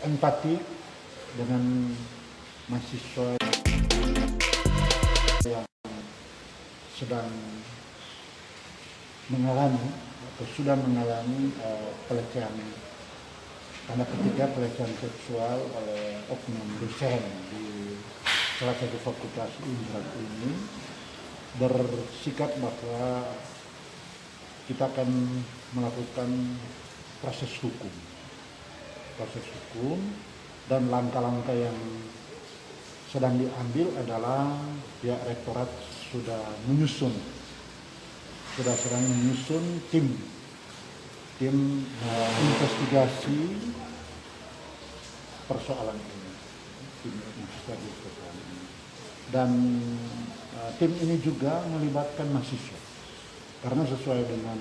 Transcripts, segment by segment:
empati dengan mahasiswa yang sedang mengalami atau sudah mengalami pelecehan, tanda ketiga pelecehan seksual oleh oknum dosen di salah satu fakultas Unpad ini, bersikap bahwa kita akan melakukan proses hukum dan langkah-langkah yang sedang diambil adalah pihak rektorat sudah sedang menyusun tim investigasi persoalan ini, dan tim ini juga melibatkan mahasiswa karena sesuai dengan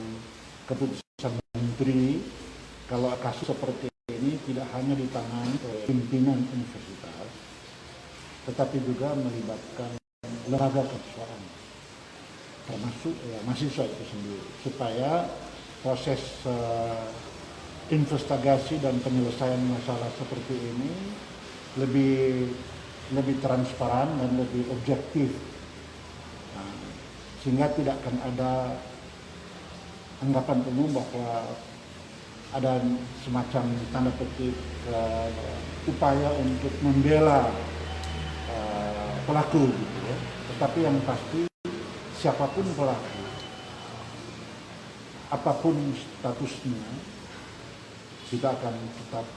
keputusan menteri, kalau kasus seperti ini tidak hanya ditangani oleh pimpinan universitas, tetapi juga melibatkan lembaga kepegawaian, termasuk mahasiswa itu sendiri, supaya proses investigasi dan penyelesaian masalah seperti ini lebih transparan dan lebih objektif, sehingga tidak akan ada anggapan umum bahwa ada semacam tanda petik upaya untuk membela pelaku gitu ya. Tetapi yang pasti siapapun pelaku, apapun statusnya, kita akan tetap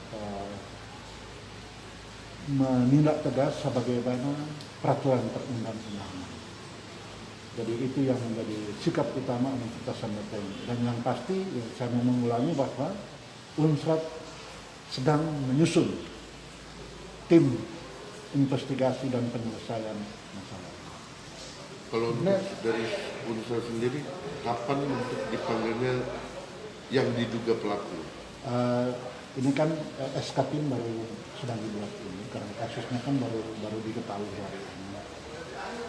menindak tegas sebagaimana peraturan perundang-undangan. Jadi itu yang menjadi sikap utama Universitas Sandakan. Dan yang pasti saya mau mengulangi bahwa Unpad sedang menyusun tim investigasi dan penyelesaian masalah. Kalau untuk dari Unpad sendiri, kapan untuk dipanggilnya yang diduga pelaku? Ini kan SK tim baru sedang dibuat ini karena kasusnya kan baru diketahui hari ini.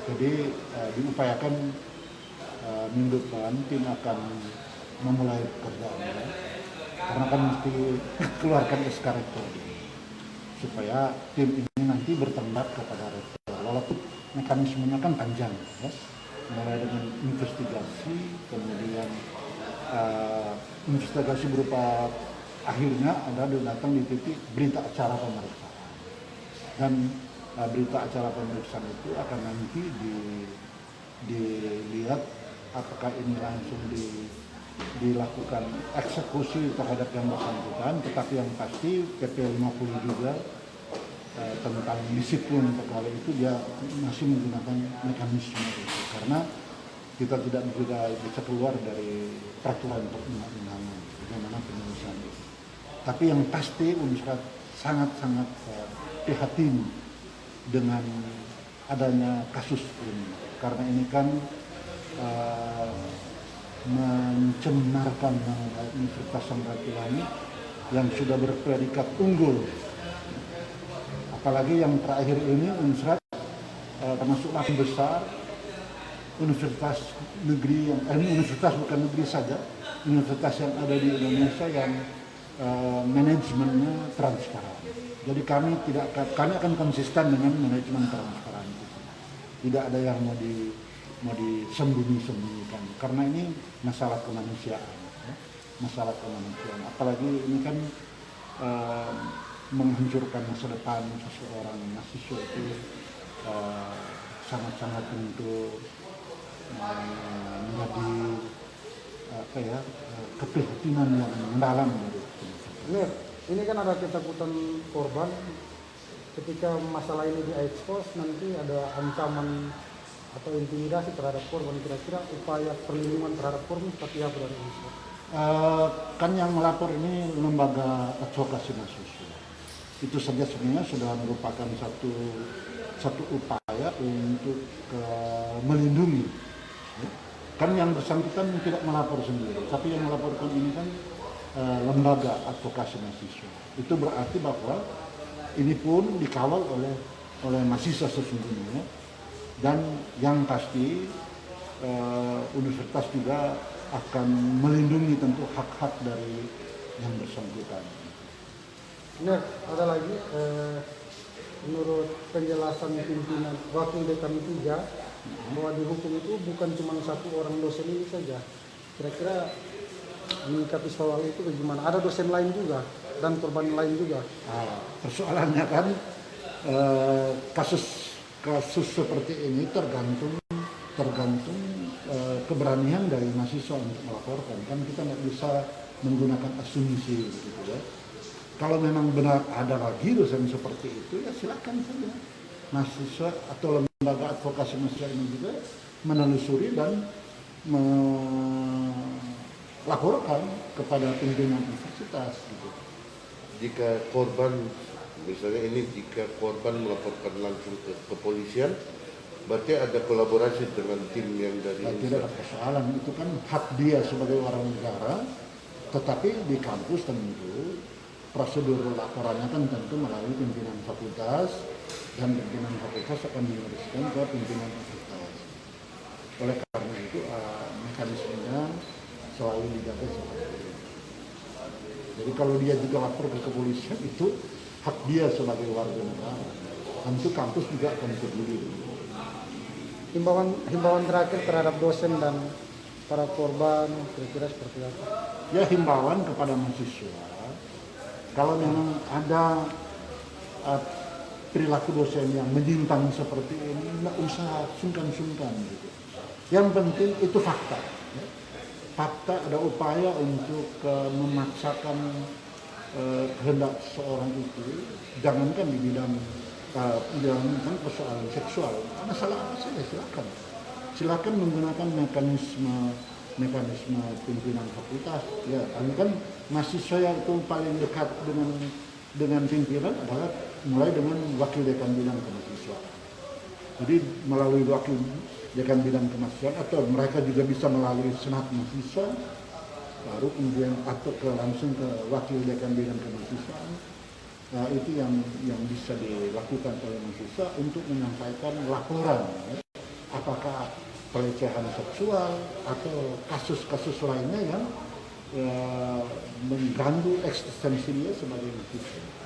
Jadi diupayakan minggu depan tim akan memulai pekerjaannya, karena kan mesti keluarkan SK rektor supaya tim ini nanti bertambah kepada rektor. Walaupun mekanismenya kan panjang, ya, mulai dengan investigasi, kemudian investigasi berupa akhirnya ada datang di titik berita acara pemeriksaan, dan berita acara pemeriksaan itu akan nanti dilihat apakah ini langsung dilakukan eksekusi terhadap yang bersangkutan, tetapi yang pasti PP 50 juga tentang disiplin pegawai itu dia masih menggunakan mekanisme itu, karena kita tidak juga bisa keluar dari peraturan perundang-undangan bagaimana penyelesaian itu. Tapi yang pasti Unpad sangat-sangat prihatin dengan adanya kasus ini, karena ini kan mencemarkan Universitas Samratulangi yang sudah berpredikat unggul. Apalagi yang terakhir ini Unpad termasuk 8 besar universitas negeri universitas bukan negeri saja, universitas yang ada di Indonesia yang manajemennya transparan. Jadi kami akan konsisten dengan manajemen transparan itu. Tidak ada yang mau disembunyi-sembunyikan, karena ini masalah kemanusiaan, ya. Masalah kemanusiaan. Apalagi ini kan menghancurkan masa depan seseorang mahasiswa itu sangat-sangat untuk menjadi keprihatinan yang mendalam dari itu. Ini kan ada ketakutan korban ketika masalah ini diekspos, nanti ada ancaman atau intimidasi terhadap korban. Kira-kira upaya perlindungan terhadap korban seperti apa dari Unpad? Kan yang melapor ini lembaga advokasi mahasiswa. Itu saja sebenarnya sudah merupakan satu upaya untuk melindungi. Kan yang bersangkutan tidak melapor sendiri, tapi yang melaporkan ini kan lembaga advokasi mahasiswa. Itu berarti bahwa ini pun dikawal oleh mahasiswa sesungguhnya, dan yang pasti universitas juga akan melindungi tentu hak-hak dari yang bersangkutan. Ini ada lagi, menurut penjelasan pimpinan wakil dekan 3, bahwa dihukum itu bukan cuma satu orang dosen ini saja. Kira-kira menyikapi soal itu bagaimana? Ada dosen lain juga dan korban lain juga. Nah, persoalannya kan kasus seperti ini tergantung keberanian dari mahasiswa untuk melaporkan. Kan kita nggak bisa menggunakan asumsi gitu ya. Kalau memang benar ada lagi dosen seperti itu, ya silakan saja mahasiswa atau lembaga advokasi mahasiswa ini juga menelusuri dan melaporkan kepada pimpinan universitas gitu. Jika korban, misalnya ini jika korban melaporkan langsung ke kepolisian, berarti ada kolaborasi dengan tim yang dari Tidak ada persoalan, itu kan hak dia sebagai orang negara, tetapi di kampus tentu prosedur laporannya kan tentu melalui pimpinan fakultas, dan pimpinan fakultas akan meneruskan ke pimpinan fakultas. Oleh karena itu mekanismenya selalu dijaga seperti itu. Jadi kalau dia juga lapor ke kepolisian, itu hak dia sebagai warga negara. Tentu kampus juga akan peduli. Himbauan terakhir terhadap dosen dan para korban kira-kira seperti apa? Ya, himbauan kepada mahasiswa, kalau memang ada perilaku dosen yang menyimpang seperti ini, nggak usah sungkan-sungkan gitu. Yang penting itu fakta. Ya. Fakta, ada upaya untuk memaksakan kehendak seorang itu, jangankan di bidang persoalan seksual, masalah apa saja silakan menggunakan mekanisme pimpinan fakultas. Ya, kan mahasiswa yang itu paling dekat dengan pimpinan adalah mulai dengan wakil dekan bidang kemahasiswaan. Jadi melalui wakil dekan bidang kemahasiswaan, atau mereka juga bisa melalui senat mahasiswa, baru kemudian atau langsung ke wakil dekan bidang kemahasiswaan. Nah, itu yang bisa dilakukan oleh mahasiswa untuk menyampaikan laporan, ya. Apakah pelecehan seksual atau kasus-kasus lainnya yang mengganggu eksistensi dia sebagai mahasiswa.